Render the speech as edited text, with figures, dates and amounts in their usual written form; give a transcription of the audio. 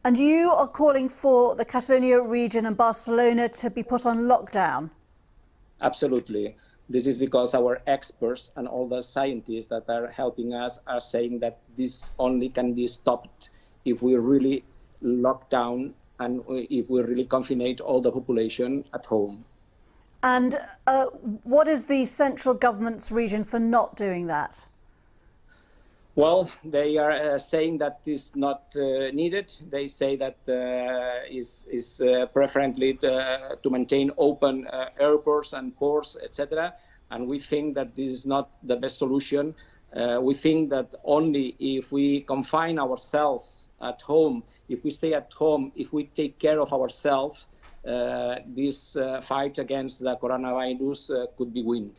And you are calling for the Catalonia region and Barcelona to be put on lockdown? Absolutely. This is because our experts and all the scientists that are helping us are saying that this only can be stopped if we really lock down and if we really confine all the population at home. And what is the central government's reason for not doing that? Well, they are saying that is not needed. They say that is preferably to maintain open airports and ports, etc. And we think that this is not the best solution. We think that only if we confine ourselves at home, if we stay at home, if we take care of ourselves, this fight against the coronavirus could be won.